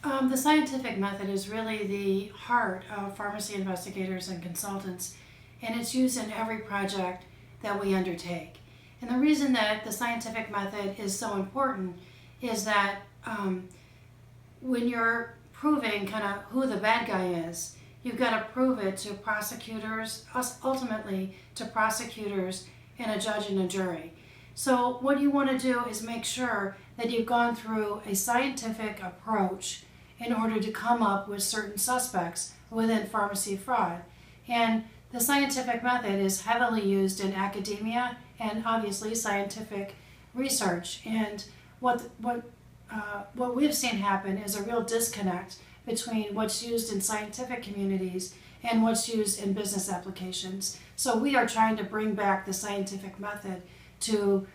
The scientific method is really the heart of pharmacy investigators and consultants, and it's used in every project that we undertake. And the reason that the scientific method is so important is that when you're proving kind of who the bad guy is, you've got to prove it to prosecutors, ultimately to prosecutors and a judge and a jury. So what you want to do is make sure that you've gone through a scientific approach in order to come up with certain suspects within pharmacy fraud. And the scientific method is heavily used in academia and obviously scientific research. And what we've seen happen is a real disconnect between what's used in scientific communities and what's used in business applications. So we are trying to bring back the scientific method to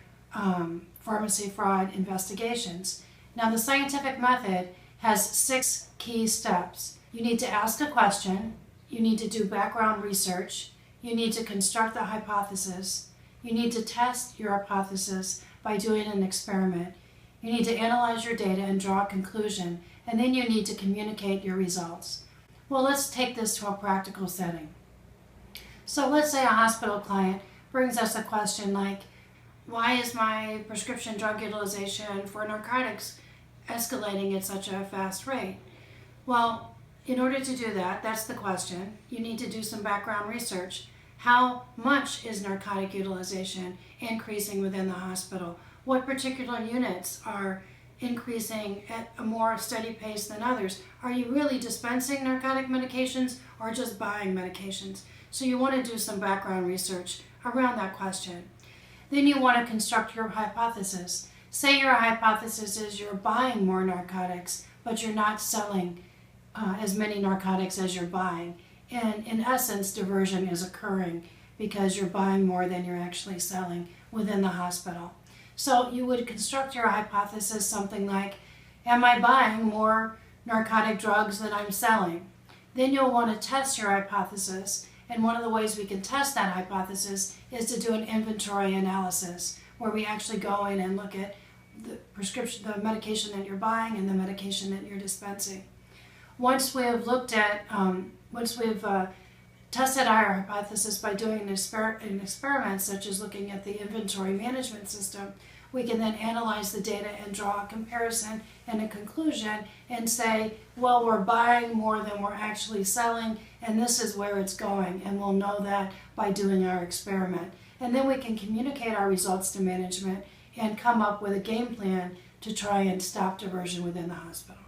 pharmacy fraud investigations. Now, the scientific method has 6 key steps. You need to ask a question, you need to do background research, you need to construct the hypothesis, you need to test your hypothesis by doing an experiment, you need to analyze your data and draw a conclusion, and then you need to communicate your results. Well, let's take this to a practical setting. So let's say a hospital client brings us a question like, why is my prescription drug utilization for narcotics escalating at such a fast rate? Well, in order to do that, that's the question. You need to do some background research. How much is narcotic utilization increasing within the hospital? What particular units are increasing at a more steady pace than others? Are you really dispensing narcotic medications or just buying medications? So you want to do some background research around that question. Then you want to construct your hypothesis. Say your hypothesis is you're buying more narcotics, but you're not selling as many narcotics as you're buying. And in essence, diversion is occurring because you're buying more than you're actually selling within the hospital. So you would construct your hypothesis something like, am I buying more narcotic drugs than I'm selling? Then you'll want to test your hypothesis. And one of the ways we can test that hypothesis is to do an inventory analysis where we actually go in and look at the prescription, the medication that you're buying and the medication that you're dispensing. Once we have looked at, tested our hypothesis by doing an experiment such as looking at the inventory management system, we can then analyze the data and draw a comparison and a conclusion and say, well, we're buying more than we're actually selling, and this is where it's going, and we'll know that by doing our experiment. And then we can communicate our results to management and come up with a game plan to try and stop diversion within the hospital.